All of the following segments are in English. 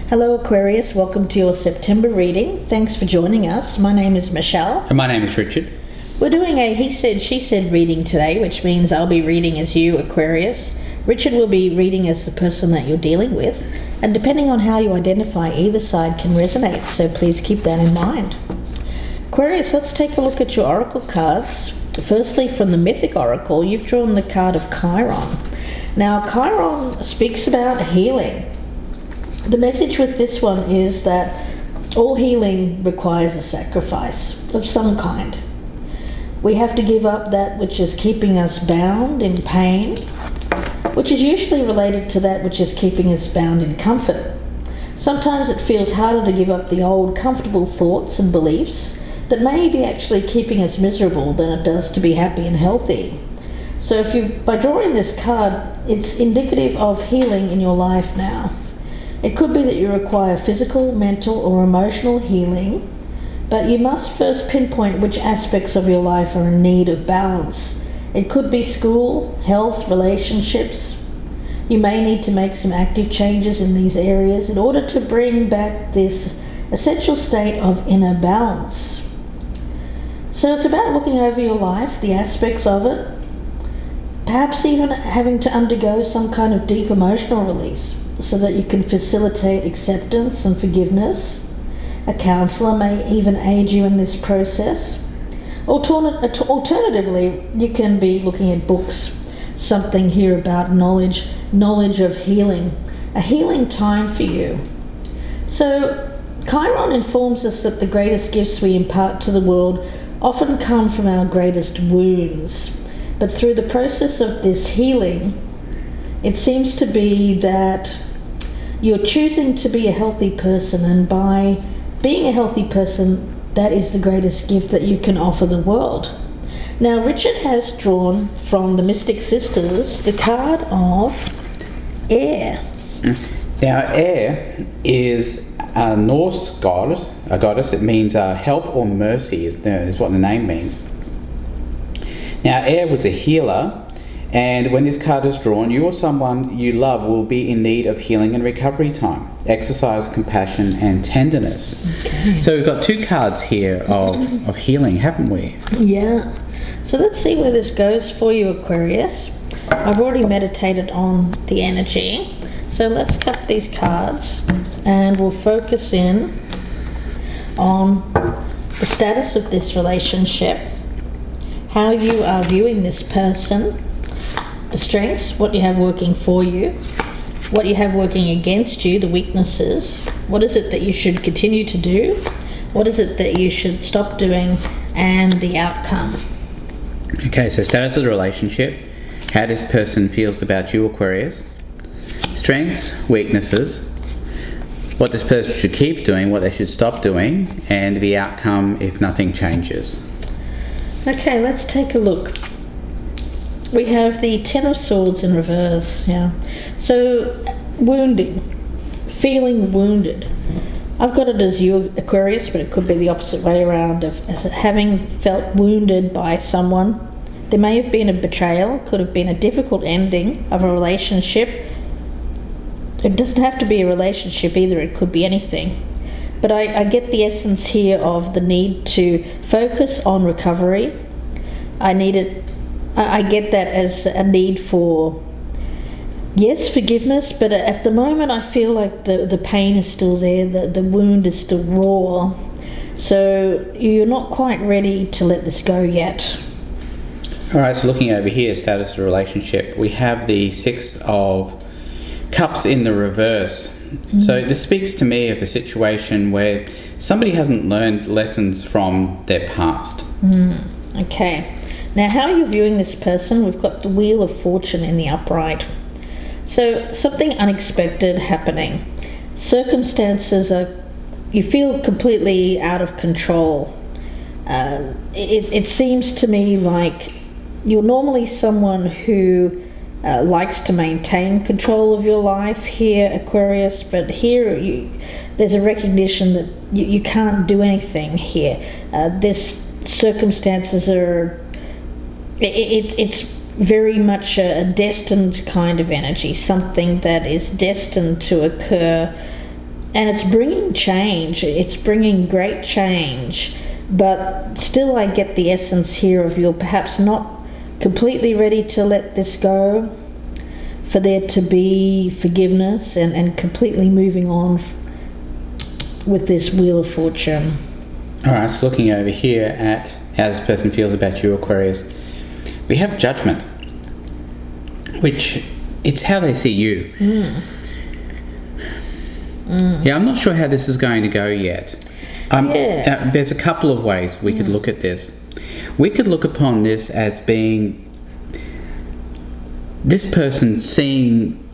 Hello Aquarius, welcome to your September reading. Thanks for joining us. My name is Michelle. And my name is Richard. We're doing a he said, she said reading today, which means I'll be reading as you, Aquarius. Richard will be reading as the person that you're dealing with. And depending on how you identify, either side can resonate, so please keep that in mind. Aquarius, let's take a look at your oracle cards. Firstly, from the Mythic Oracle, you've drawn the card of Chiron. Now, Chiron speaks about healing. The message with this one is that all healing requires a sacrifice of some kind. We have to give up that which is keeping us bound in pain, which is usually related to that which is keeping us bound in comfort. Sometimes it feels harder to give up the old comfortable thoughts and beliefs that may be actually keeping us miserable than it does to be happy and healthy. So by drawing this card, it's indicative of healing in your life now. It could be that you require physical, mental, or emotional healing, but you must first pinpoint which aspects of your life are in need of balance. It could be school, health, relationships. You may need to make some active changes in these areas in order to bring back this essential state of inner balance. So it's about looking over your life, the aspects of it, perhaps even having to undergo some kind of deep emotional release so that you can facilitate acceptance and forgiveness. A counsellor may even aid you in this process. Alternatively, you can be looking at books, something here about knowledge of healing, a healing time for you. So Chiron informs us that the greatest gifts we impart to the world often come from our greatest wounds. But through the process of this healing, it seems to be that you're choosing to be a healthy person, and by being a healthy person, that is the greatest gift that you can offer the world. Now, Richard has drawn from the Mystic Sisters the card of Air. Now, Air is a Norse goddess. It means help or mercy is what the name means. Now, Air was a healer, and when this card is drawn, you or someone you love will be in need of healing and recovery time. Exercise, compassion, and tenderness. Okay. So we've got two cards here of healing, haven't we? Yeah. So let's see where this goes for you, Aquarius. I've already meditated on the energy. So let's cut these cards and we'll focus in on the status of this relationship, how you are viewing this person, the strengths, what you have working for you, what you have working against you, the weaknesses, what is it that you should continue to do, what is it that you should stop doing, and the outcome. Okay, so status of the relationship, how this person feels about you, Aquarius, strengths, weaknesses, what this person should keep doing, what they should stop doing, and the outcome if nothing changes. Okay, let's take a look. We have the Ten of Swords in reverse, yeah. So, wounding, feeling wounded. I've got it as you, Aquarius, but it could be the opposite way around, as having felt wounded by someone. There may have been a betrayal, could have been a difficult ending of a relationship. It doesn't have to be a relationship either, it could be anything. But I get the essence here of the need to focus on recovery. I get that as a need for, yes, forgiveness, but at the moment I feel like the pain is still there, the wound is still raw. So you're not quite ready to let this go yet. All right, so looking over here, status of the relationship, we have the Six of Cups in the reverse. Mm-hmm. So this speaks to me of a situation where somebody hasn't learned lessons from their past. Okay. Now, how are you viewing this person? We've got the Wheel of Fortune in the upright. So something unexpected happening. Circumstances you feel completely out of control. It seems to me like you're normally someone who likes to maintain control of your life here, Aquarius, but here there's a recognition that you can't do anything here. Circumstances are, it's very much a destined kind of energy, something that is destined to occur And it's bringing change. It's bringing great change. But still I get the essence here of you're perhaps not completely ready to let this go, for there to be forgiveness and completely moving on with this Wheel of Fortune. All right, so looking over here at how this person feels about you, Aquarius, we have Judgment, which it's how they see you. Yeah, I'm not sure how this is going to go yet. There's a couple of ways we could look at this. We could look upon this as being this person seeing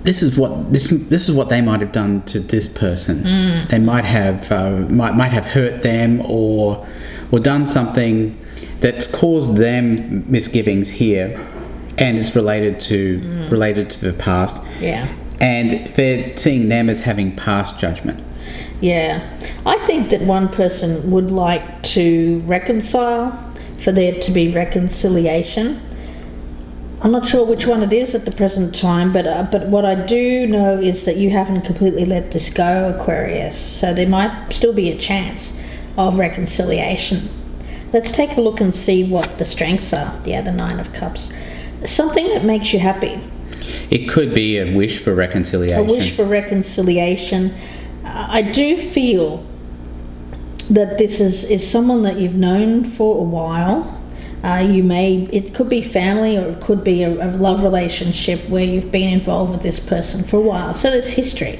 this is what they might have done to this person. They might have hurt them or done something that's caused them misgivings here, and is related to the past. Yeah. And they're seeing them as having passed judgment. Yeah. I think that one person would like to reconcile, for there to be reconciliation. I'm not sure which one it is at the present time, but what I do know is that you haven't completely let this go, Aquarius. So there might still be a chance of reconciliation. Let's take a look and see what the strengths are. Yeah, the Nine of Cups. Something that makes you happy. It could be a wish for reconciliation. A wish for reconciliation. I do feel that this is someone that you've known for a while. It could be family, or it could be a love relationship where you've been involved with this person for a while. So there's history.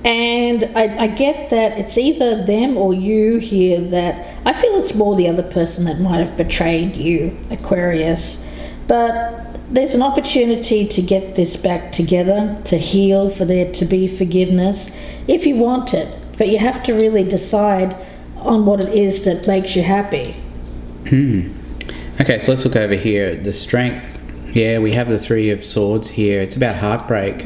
And I get that it's either them or you here, that I feel it's more the other person that might have betrayed you, Aquarius. But there's an opportunity to get this back together, to heal, for there to be forgiveness, if you want it. But you have to really decide on what it is that makes you happy. Okay, so let's look over here at the strength. Yeah, we have the Three of Swords here. It's about heartbreak.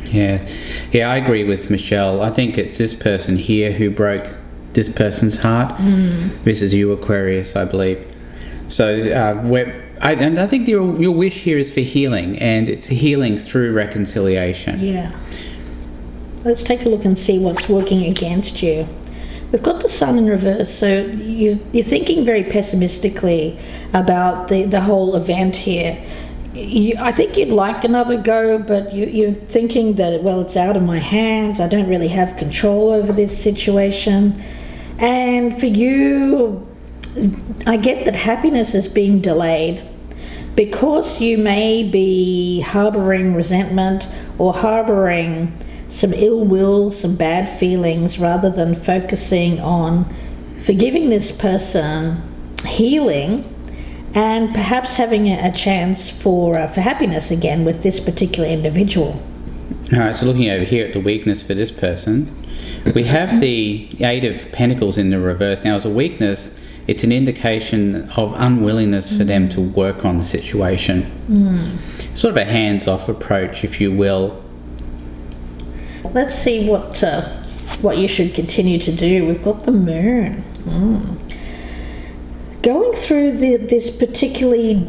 Yeah, I agree with Michelle. I think it's this person here who broke this person's heart. This is you, Aquarius, I believe. So I think your wish here is for healing, and it's healing through reconciliation. Yeah. Let's take a look and see what's working against you. We've got the Sun in reverse, so you're thinking very pessimistically about the whole event here. I think you'd like another go, but you're thinking that, well, it's out of my hands. I don't really have control over this situation. And for you, I get that happiness is being delayed because you may be harboring resentment or harboring some ill will, some bad feelings, rather than focusing on forgiving this person, healing, and perhaps having a chance for happiness again with this particular individual. All right, so looking over here at the weakness for this person, we have the Eight of Pentacles in the reverse. Now, as a weakness, it's an indication of unwillingness for them to work on the situation. Sort of a hands-off approach, if you will. Let's see what you should continue to do. We've got the Moon. Going through this particularly,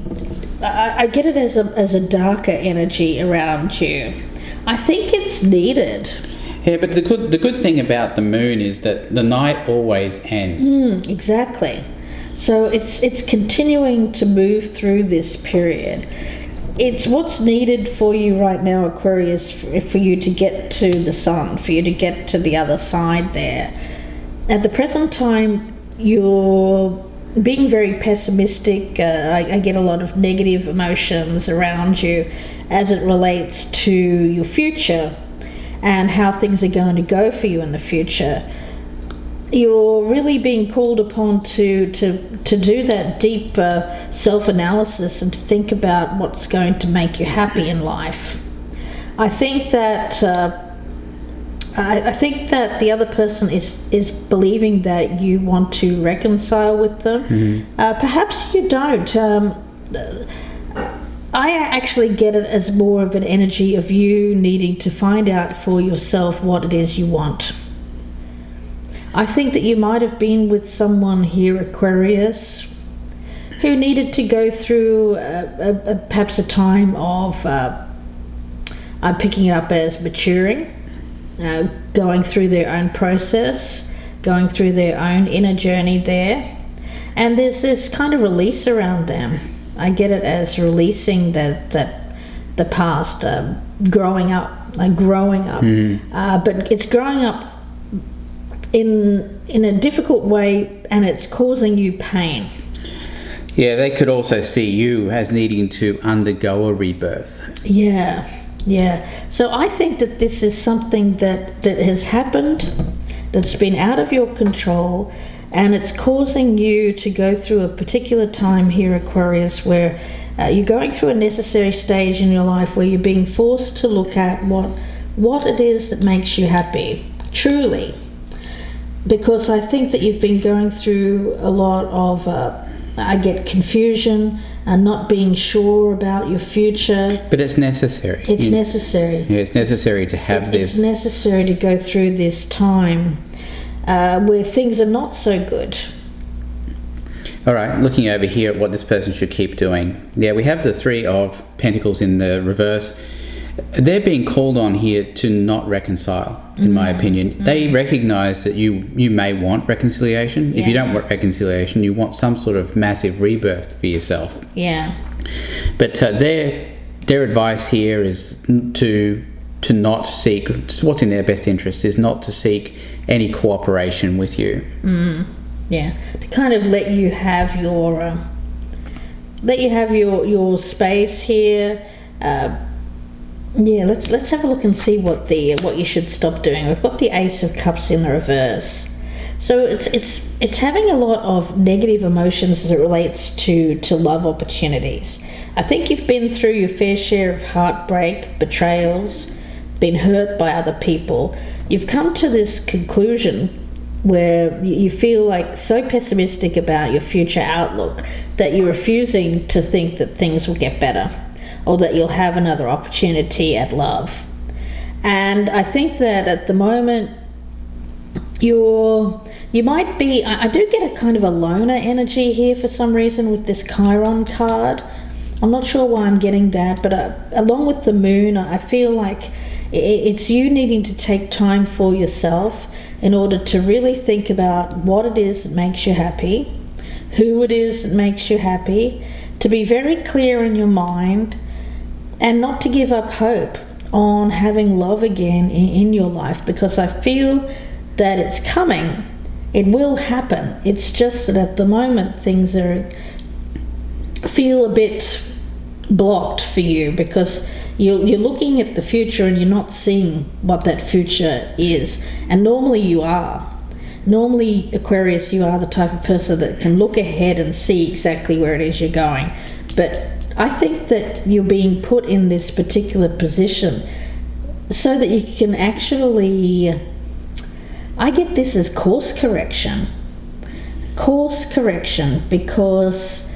I get it as a darker energy around you. I think it's needed. Yeah, but the good thing about the Moon is that the night always ends. Exactly. So it's continuing to move through this period. It's what's needed for you right now, Aquarius, for you to get to the Sun, for you to get to the other side there. At the present time, you're being very pessimistic. I get a lot of negative emotions around you as it relates to your future and how things are going to go for you in the future. You're really being called upon to do that deep self-analysis and to think about what's going to make you happy in life. I think that the other person is believing that you want to reconcile with them. Perhaps you don't. I actually get it as more of an energy of you needing to find out for yourself what it is you want. I think that you might have been with someone here, Aquarius, who needed to go through perhaps a time of, I'm picking it up as maturing, going through their own process, going through their own inner journey there. And there's this kind of release around them. I get it as releasing the past, growing up. But it's growing up in a difficult way, and it's causing you pain. Yeah, they could also see you as needing to undergo a rebirth. Yeah. So I think that this is something that has happened, that's been out of your control, and it's causing you to go through a particular time here, Aquarius, where you're going through a necessary stage in your life where you're being forced to look at what it is that makes you happy, truly. Because I think that you've been going through a lot of, I get confusion and not being sure about your future. But it's necessary. It's necessary. Yeah, it's necessary to have this. It's necessary to go through this time where things are not so good. All right, looking over here at what this person should keep doing. Yeah, we have the Three of Pentacles in the reverse. They're being called on here to not reconcile, in my opinion. They recognize that you may want reconciliation. If you don't want reconciliation, you want some sort of massive rebirth for yourself. Yeah. But their advice here is to not seek, what's in their best interest is not to seek any cooperation with you. Yeah, to kind of let you have your space here. Let's have a look and see what you should stop doing. We've got the Ace of Cups in the reverse, so it's having a lot of negative emotions as it relates to love opportunities. I think you've been through your fair share of heartbreak, betrayals, been hurt by other people. You've come to this conclusion where you feel like so pessimistic about your future outlook that you're refusing to think that things will get better or that you'll have another opportunity at love. And I think that at the moment you might be, I do get a kind of a loner energy here for some reason with this Chiron card. I'm not sure why I'm getting that, but along with the moon, I feel like it's you needing to take time for yourself in order to really think about what it is that makes you happy, who it is that makes you happy, to be very clear in your mind, and not to give up hope on having love again in your life, because I feel that it's coming. It will happen. It's just that at the moment things feel a bit blocked for you because you're looking at the future and you're not seeing what that future is. And normally you are. Normally, Aquarius, you are the type of person that can look ahead and see exactly where it is you're going. But I think that you're being put in this particular position so that you can actually, I get this as course correction. Course correction, because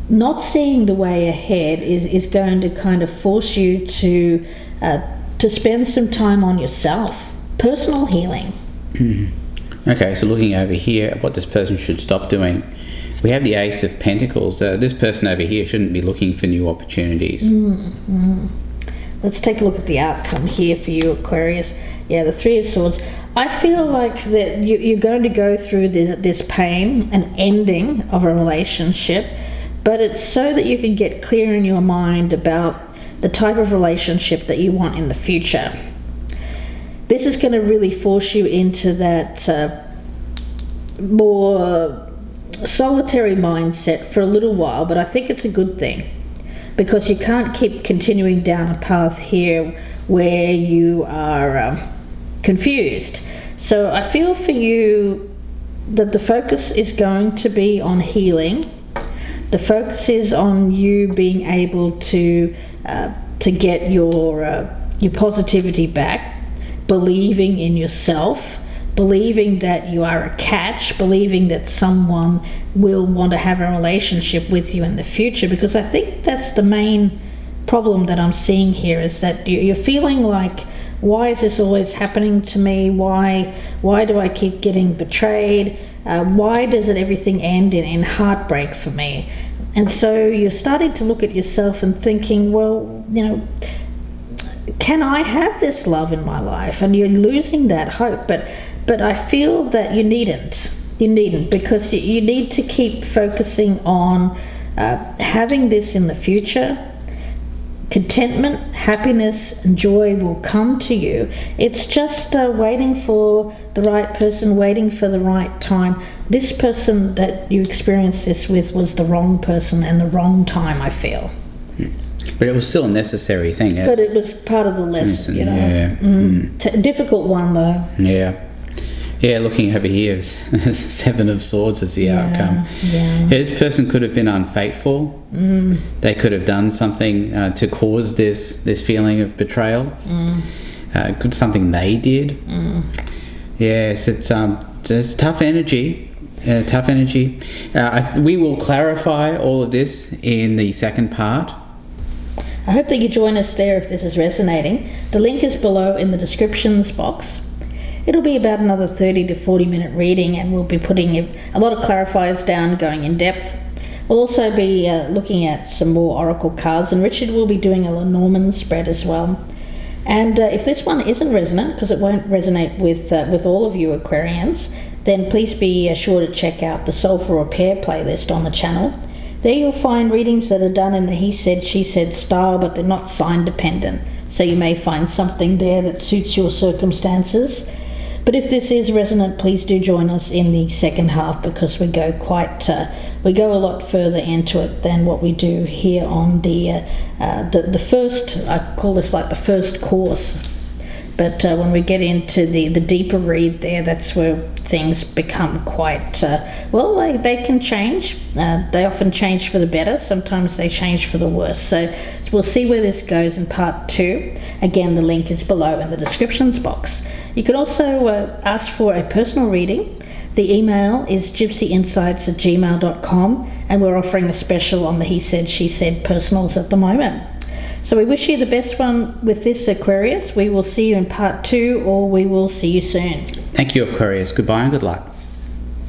not seeing the way ahead is going to kind of force you to spend some time on yourself, personal healing. Okay, so looking over here at what this person should stop doing, we have the Ace of Pentacles. This person over here shouldn't be looking for new opportunities. Let's take a look at the outcome here for you, Aquarius. Yeah, the Three of Swords. I feel like that you're going to go through this pain, an ending of a relationship, but it's so that you can get clear in your mind about the type of relationship that you want in the future. This is going to really force you into that more solitary mindset for a little while, but I think it's a good thing, because you can't keep continuing down a path here where you are confused. So I feel for you that the focus is going to be on healing. The focus is on you being able to get your positivity back, believing in yourself, believing that you are a catch, believing that someone will want to have a relationship with you in the future, because I think that's the main problem that I'm seeing here, is that you're feeling like, why is this always happening to me? Why do I keep getting betrayed? Why does everything end in heartbreak for me? And so you're starting to look at yourself and thinking, well, can I have this love in my life? And you're losing that hope, but I feel that you needn't, because you need to keep focusing on having this in the future. Contentment, happiness, and joy will come to you. It's just waiting for the right person, waiting for the right time. This person that you experienced this with was the wrong person and the wrong time, I feel. But it was still a necessary thing. But it was part of the lesson, you know. Yeah. Difficult one, though. Yeah. Yeah, looking over here, Seven of Swords is the outcome. Yeah. This person could have been unfaithful. They could have done something to cause this feeling of betrayal. Could something they did. Yes, it's tough energy. Tough energy. We will clarify all of this in the second part. I hope that you join us there if this is resonating. The link is below in the descriptions box. It'll be about another 30 to 40 minute reading, and we'll be putting a lot of clarifiers down, going in depth. We'll also be looking at some more oracle cards, and Richard will be doing a Lenormand spread as well. And if this one isn't resonant, because it won't resonate with all of you Aquarians, then please be sure to check out the Soul for Repair playlist on the channel. There you'll find readings that are done in the he said, she said style, but they're not sign dependent. So you may find something there that suits your circumstances. But if this is resonant, please do join us in the second half, because we go a lot further into it than what we do here on the first. I call this like the first course. But when we get into the deeper read there, that's where things become quite, they can change. They often change for the better. Sometimes they change for the worse. So we'll see where this goes in part 2. Again, the link is below in the descriptions box. You can also ask for a personal reading. The email is gypsyinsights@gmail.com, and we're offering a special on the he said, she said personals at the moment. So we wish you the best one with this, Aquarius. We will see you in part 2, or we will see you soon. Thank you, Aquarius. Goodbye and good luck.